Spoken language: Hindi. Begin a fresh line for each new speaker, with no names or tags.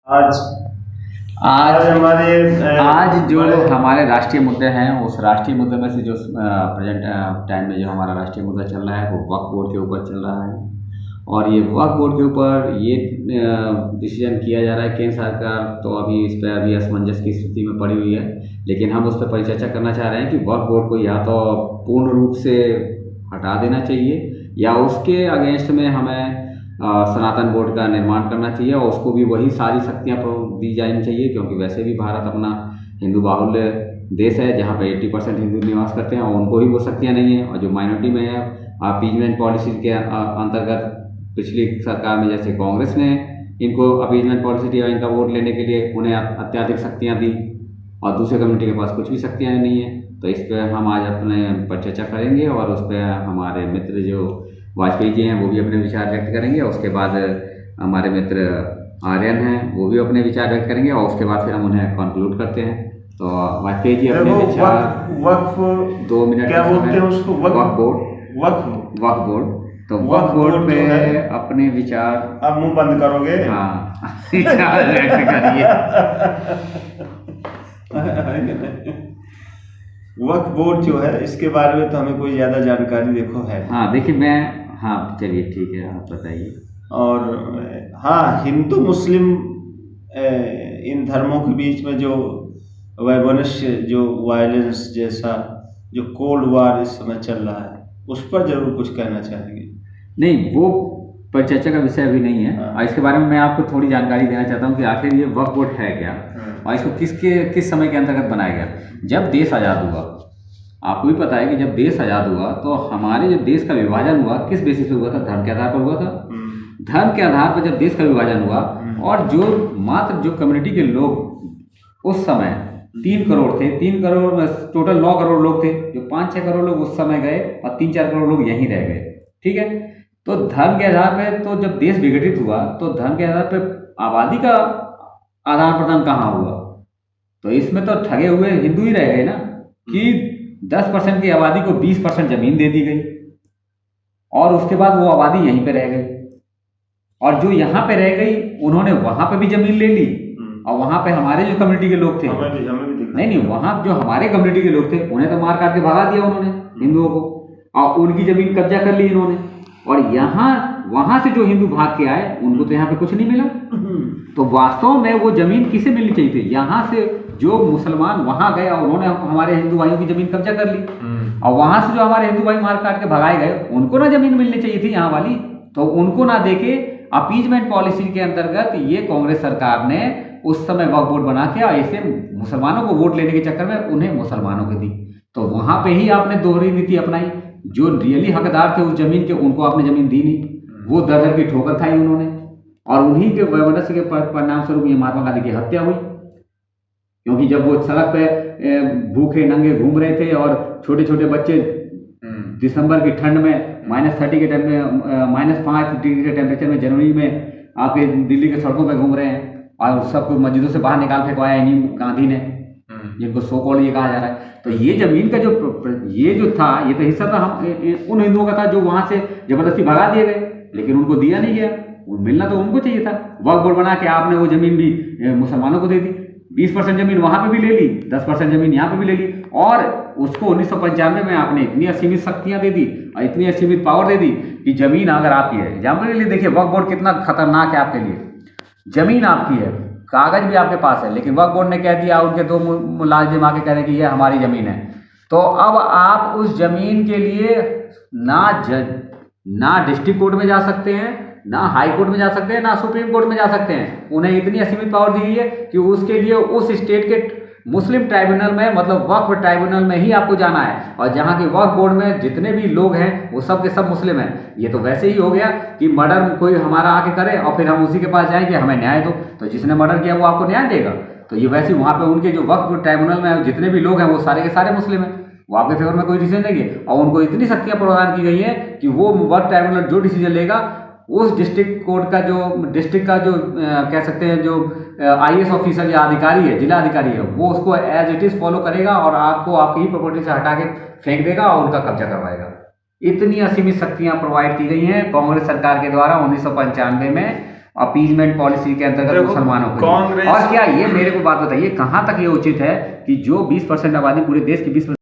आज
आज
आज हमारे
आज जो
हमारे
हमारे राष्ट्रीय मुद्दे हैं, उस राष्ट्रीय मुद्दे में से जो प्रेजेंट टाइम में जो हमारा राष्ट्रीय मुद्दा चल रहा है वो वक्फ बोर्ड के ऊपर चल रहा है। और ये वक्फ बोर्ड के ऊपर ये डिसीजन किया जा रहा है। केंद्र सरकार तो अभी इस पर अभी असमंजस की स्थिति में पड़ी हुई है, लेकिन हम उस पर परिचर्चा करना चाह रहे हैं कि वक्फ बोर्ड को या तो पूर्ण रूप से हटा देना चाहिए या उसके अगेंस्ट में हमें सनातन बोर्ड का निर्माण करना चाहिए और उसको भी वही सारी शक्तियाँ दी जानी चाहिए, क्योंकि वैसे भी भारत अपना हिंदू बाहुल्य देश है जहाँ पे 80% हिंदू निवास करते हैं और उनको ही वो शक्तियाँ नहीं हैं। और जो माइनॉरिटी में है, अपीजमेंट पॉलिसी के अंतर्गत पिछली सरकार में जैसे कांग्रेस ने इनको अपीजमेंट पॉलिसी या इनका वोट लेने के लिए उन्हें अत्याधिक शक्तियाँ दी और दूसरे कम्युनिटी के पास कुछ भी शक्तियाँ नहीं हैं। तो इस पर हम आज अपने पर चर्चा करेंगे और उस पर हमारे मित्र जो वाजपेयी जी हैं वो भी अपने विचार व्यक्त करेंगे। उसके बाद हमारे मित्र आर्यन हैं वो भी अपने विचार व्यक्त करेंगे और उसके बाद फिर हम उन्हें कंक्लूड करते हैं। तो वाजपेयी जी अपने विचार
वक्फ
2 मिनट
क्या बोलते हैं उसको?
वक्फ बोर्ड।
वक्फ
बोर्ड तो वक्फ बोर्ड पे अपने विचार।
अब मुंह बंद करोगे?
हाँ विचार व्यक्त करिए।
वक्फ बोर्ड जो है इसके बारे में तो हमें कोई ज्यादा जानकारी देखो है।
हाँ देखिए हाँ चलिए ठीक है, आप बताइए।
और हाँ, हिंदू मुस्लिम इन धर्मों के बीच में जो वैमनस्य, जो वायलेंस जैसा जो कोल्ड वार इस समय चल रहा है, उस पर जरूर कुछ कहना चाहेंगे।
नहीं, वो परिचर्चा का विषय अभी नहीं है। और इसके बारे में मैं आपको थोड़ी जानकारी देना चाहता हूँ कि आखिर ये वक्फ बोर्ड है क्या और इसको किस समय के अंतर्गत बनाया गया। जब देश आज़ाद हुआ, आपको भी पता है कि जब देश आज़ाद हुआ तो हमारे जो देश का विभाजन हुआ किस बेसिस पे हुआ था? धर्म के आधार पर हुआ था। धर्म के आधार पर जब देश का विभाजन हुआ और जो कम्युनिटी के लोग उस समय 3 करोड़ थे, 3 करोड़ में टोटल 9 करोड़ लोग थे, जो 5-6 करोड़ लोग उस समय गए और 3-4 करोड़ लोग यहीं रह गए। ठीक है, तो धर्म के आधार पर तो जब देश विघटित हुआ तो धर्म के आधार पर आबादी का आदान प्रदान कहाँ हुआ? तो इसमें तो ठगे हुए हिंदू ही रह गए ना, कि 10% की आबादी को 20% जमीन दे दी गई और उसके बाद वो आबादी यहीं पे रह गई और जो यहाँ पे रह गई उन्होंने वहां पे भी जमीन ले ली और वहां पे हमारे जो कम्युनिटी के लोग थे,
हमें भी
नहीं वहां जो हमारे कम्युनिटी के लोग थे उन्हें तो मार काट के भगा दिया उन्होंने हिंदुओं को और उनकी जमीन कब्जा कर ली इन्होंने। और यहाँ वहां से जो हिंदू भाग के आए उनको तो यहाँ पे कुछ नहीं मिला। तो वास्तव में वो जमीन किसे मिलनी चाहिए थी? यहाँ से जो मुसलमान वहां गए और उन्होंने हमारे हिंदू भाइयों की जमीन कब्जा कर ली और वहां से जो हमारे हिंदू भाई मार काट के भगाए गए उनको ना जमीन मिलनी चाहिए थी यहाँ वाली, तो उनको ना देके अपीजमेंट पॉलिसी के अंतर्गत ये कांग्रेस सरकार ने उस समय वक्फ बोर्ड बना के और ऐसे मुसलमानों को वोट लेने के चक्कर में उन्हें मुसलमानों को दी। तो वहां पे ही आपने दोहरी नीति अपनाई। जो रियली हकदार थे उस जमीन के उनको आपने जमीन दी नहीं, वो दर की ठोकर खाई उन्होंने और उन्हीं के वैमनस्य के परिणाम स्वरूप ये महात्मा गांधी की हत्या हुई। क्योंकि जब वो सड़क पे भूखे नंगे घूम रहे थे और छोटे छोटे बच्चे दिसंबर की ठंड में -30 के टाइम में -5 डिग्री के टेम्परेचर में जनवरी में आपके दिल्ली के सड़कों पे घूम रहे हैं और सबको मस्जिदों से बाहर निकाल फेंकवाया इन्हीं गांधी ने, जिनको सो कॉल्ड ये कहा जा रहा है। तो ये जमीन का ये जो था ये तो हिस्सा था हम उन हिंदुओं का था जो वहां से जबरदस्ती भगा दिए गए, लेकिन उनको दिया नहीं गया। मिलना तो उनको चाहिए था। वक्फ बोर्ड बना के आपने वो जमीन भी मुसलमानों को दे दी, 20% जमीन वहां पे भी ले ली, 10% जमीन यहाँ पे भी ले ली और उसको 1995 में आपने इतनी असीमित शक्तियां दे दी और इतनी असीमित पावर दे दी कि जमीन अगर आपकी है, एग्जाम्पल के लिए देखिए वक्फ बोर्ड कितना खतरनाक है आपके लिए। जमीन आपकी है, कागज भी आपके पास है, लेकिन वक्फ बोर्ड ने कह दिया, उनके 2 मुलाजिम आके कह रहे कि ये हमारी जमीन है, तो अब आप उस जमीन के लिए ना डिस्ट्रिक्ट कोर्ट में जा सकते हैं, ना हाई कोर्ट में जा सकते हैं, ना सुप्रीम कोर्ट में जा सकते हैं। उन्हें इतनी असीमित पावर दी गई है कि उसके लिए उस स्टेट के मुस्लिम ट्राइब्यूनल में, मतलब वक्फ ट्राइब्यूनल में ही आपको जाना है और जहाँ की वक्फ बोर्ड में जितने भी लोग हैं वो सब के सब मुस्लिम हैं। ये तो वैसे ही हो गया कि मर्डर कोई हमारा आके करे और फिर हम उसी के पास जाएं कि हमें न्याय दो, तो जिसने मर्डर किया वो आपको न्याय देगा। तो ये वैसे वहाँ पे उनके जो वक्फ ट्राइब्यूनल में जितने भी लोग हैं वो सारे के सारे मुस्लिम हैं, वो आपके फेवर में कोई डिसीजन लेंगे और उनको इतनी शक्तियाँ प्रदान की गई है कि वो वक्फ ट्राइब्यूनल जो डिसीजन लेगा उस डिस्ट्रिक्ट कोर्ट का जो डिस्ट्रिक्ट का जो कह सकते हैं जो IAS ऑफिसर या अधिकारी है, जिला अधिकारी है, वो उसको एज इट इज फॉलो करेगा और आपको आपकी ही प्रॉपर्टी से हटा के फेंक देगा और उनका कब्जा करवाएगा। इतनी असीमित शक्तियां प्रोवाइड की गई हैं कांग्रेस सरकार के द्वारा 1995 में अपीजमेंट पॉलिसी के अंतर्गत
देखो,
मुसलमानों को
कांग्रेस-
और क्या ये मेरे को बात बताइए कहाँ तक ये उचित है कि जो 20% आबादी पूरे देश की 20%